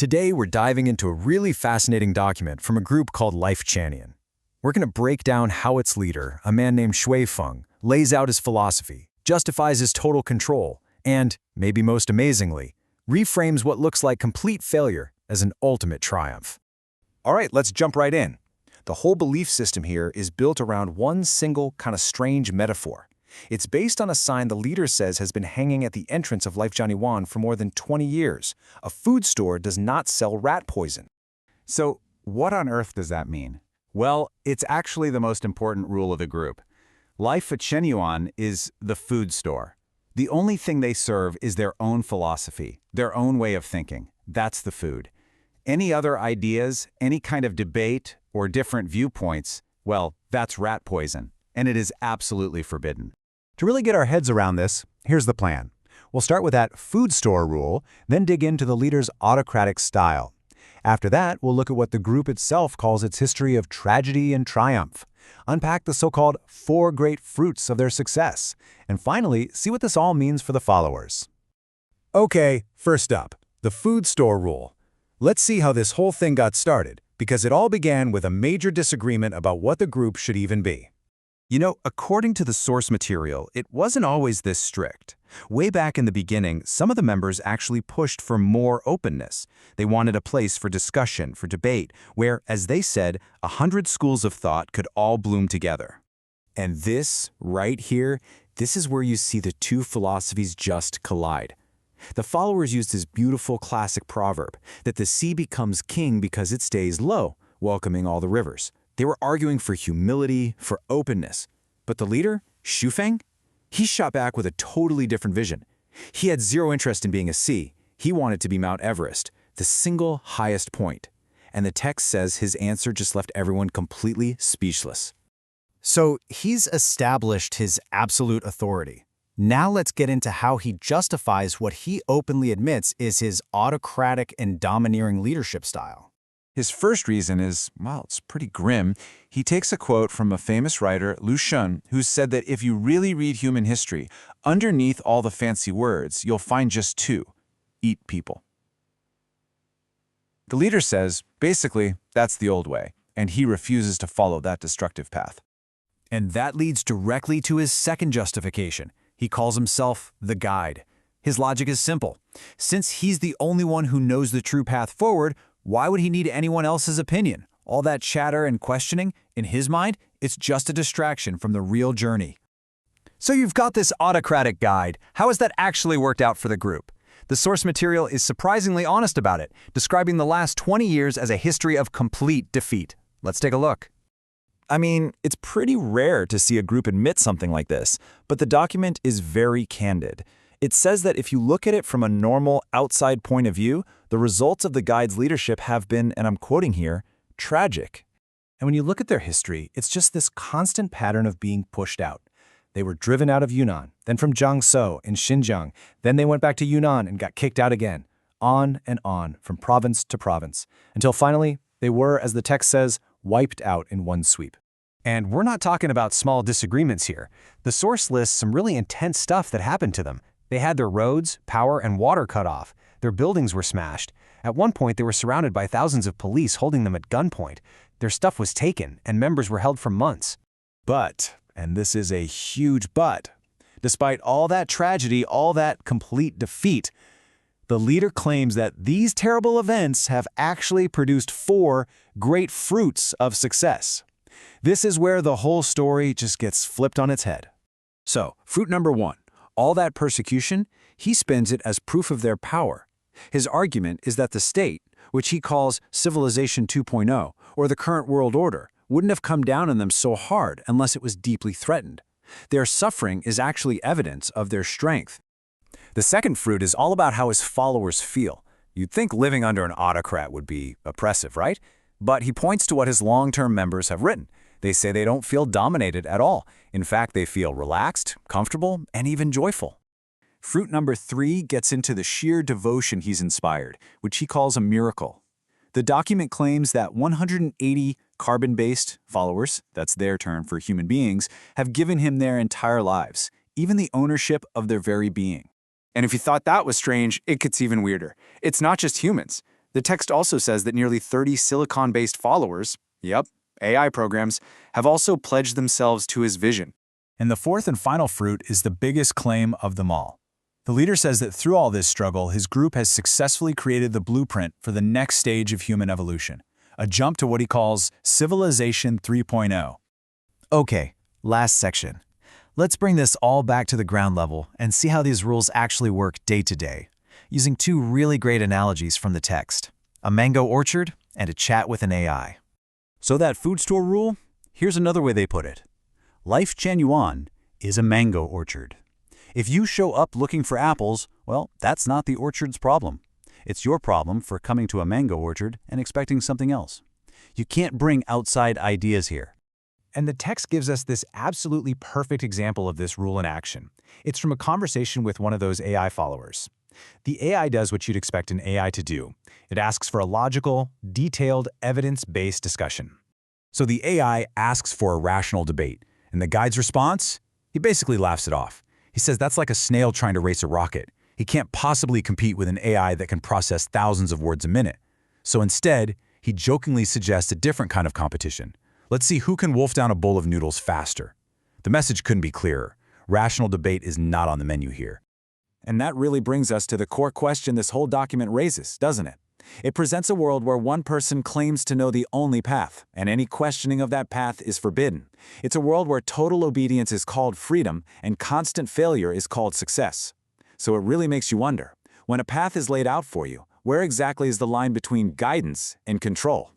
Today, we're diving into a really fascinating document from a group called Lifechanyuan. We're going to break down how its leader, a man named Shui Feng, lays out his philosophy, justifies his total control, and, maybe most amazingly, reframes what looks like complete failure as an ultimate triumph. All right, let's jump right in. The whole belief system here is built around one single kind of strange metaphor. It's based on a sign the leader says has been hanging at the entrance of Lifechanyuan for more than 20 years. A food store does not sell rat poison. So, what on earth does that mean? Well, it's actually the most important rule of the group. Lifechanyuan is the food store. The only thing they serve is their own philosophy, their own way of thinking. That's the food. Any other ideas, any kind of debate, or different viewpoints, well, that's rat poison, and it is absolutely forbidden. To really get our heads around this, here's the plan. We'll start with that food store rule, then dig into the leader's autocratic style. After that, we'll look at what the group itself calls its history of tragedy and triumph, unpack the so-called 4 great fruits of their success, and finally, see what this all means for the followers. Okay, first up, the food store rule. Let's see how this whole thing got started, because it all began with a major disagreement about what the group should even be. You know, according to the source material, it wasn't always this strict. Way back in the beginning, some of the members actually pushed for more openness. They wanted a place for discussion, for debate, where, as they said, 100 schools of thought could all bloom together. And this, right here, this is where you see the two philosophies just collide. The followers used this beautiful classic proverb, that the sea becomes king because it stays low, welcoming all the rivers. They were arguing for humility, for openness. But the leader, Shui Feng, he shot back with a totally different vision. He had zero interest in being a sea. He wanted to be Mount Everest, the single highest point. And the text says his answer just left everyone completely speechless. So he's established his absolute authority. Now let's get into how he justifies what he openly admits is his autocratic and domineering leadership style. His first reason is, well, it's pretty grim. He takes a quote from a famous writer, Lifechanyuan, who said that if you really read human history, underneath all the fancy words, you'll find just 2: eat people. The leader says, basically, that's the old way, and he refuses to follow that destructive path. And that leads directly to his second justification. He calls himself the guide. His logic is simple. Since he's the only one who knows the true path forward, why would he need anyone else's opinion? All that chatter and questioning, in his mind, it's just a distraction from the real journey. So you've got this autocratic guide. How has that actually worked out for the group? The source material is surprisingly honest about it, describing the last 20 years as a history of complete defeat. Let's take a look. I mean, it's pretty rare to see a group admit something like this, but the document is very candid. It says that if you look at it from a normal outside point of view, the results of the guide's leadership have been, and I'm quoting here, tragic. And when you look at their history, it's just this constant pattern of being pushed out. They were driven out of Yunnan, then from Jiangsu in Xinjiang, then they went back to Yunnan and got kicked out again, on, from province to province, until finally they were, as the text says, wiped out in one sweep. And we're not talking about small disagreements here. The source lists some really intense stuff that happened to them. They had their roads, power, and water cut off. Their buildings were smashed. At one point, they were surrounded by thousands of police holding them at gunpoint. Their stuff was taken, and members were held for months. But, and this is a huge but, despite all that tragedy, all that complete defeat, the leader claims that these terrible events have actually produced 4 great fruits of success. This is where the whole story just gets flipped on its head. So, fruit number 1. All that persecution, he spins it as proof of their power. His argument is that the state, which he calls Civilization 2.0, or the current world order, wouldn't have come down on them so hard unless it was deeply threatened. Their suffering is actually evidence of their strength. The second fruit is all about how his followers feel. You'd think living under an autocrat would be oppressive, right? But he points to what his long-term members have written. They say they don't feel dominated at all. In fact, they feel relaxed, comfortable, and even joyful. Fruit number 3 gets into the sheer devotion he's inspired, which he calls a miracle. The document claims that 180 carbon-based followers, that's their term for human beings, have given him their entire lives, even the ownership of their very being. And if you thought that was strange, it gets even weirder. It's not just humans. The text also says that nearly 30 silicon-based followers, yep, AI programs, have also pledged themselves to his vision. And the fourth and final fruit is the biggest claim of them all. The leader says that through all this struggle, his group has successfully created the blueprint for the next stage of human evolution, a jump to what he calls Civilization 3.0. Okay, last section. Let's bring this all back to the ground level and see how these rules actually work day to day, using two really great analogies from the text: a mango orchard and a chat with an AI. So that food store rule, here's another way they put it. Lifechanyuan is a mango orchard. If you show up looking for apples, well, that's not the orchard's problem. It's your problem for coming to a mango orchard and expecting something else. You can't bring outside ideas here. And the text gives us this absolutely perfect example of this rule in action. It's from a conversation with one of those AI followers. The AI does what you'd expect an AI to do. It asks for a logical, detailed, evidence-based discussion. So the AI asks for a rational debate, and the guide's response? He basically laughs it off. He says that's like a snail trying to race a rocket. He can't possibly compete with an AI that can process thousands of words a minute. So instead, he jokingly suggests a different kind of competition. Let's see who can wolf down a bowl of noodles faster. The message couldn't be clearer. Rational debate is not on the menu here. And that really brings us to the core question this whole document raises, doesn't it? It presents a world where one person claims to know the only path, and any questioning of that path is forbidden. It's a world where total obedience is called freedom, and constant failure is called success. So it really makes you wonder, when a path is laid out for you, where exactly is the line between guidance and control?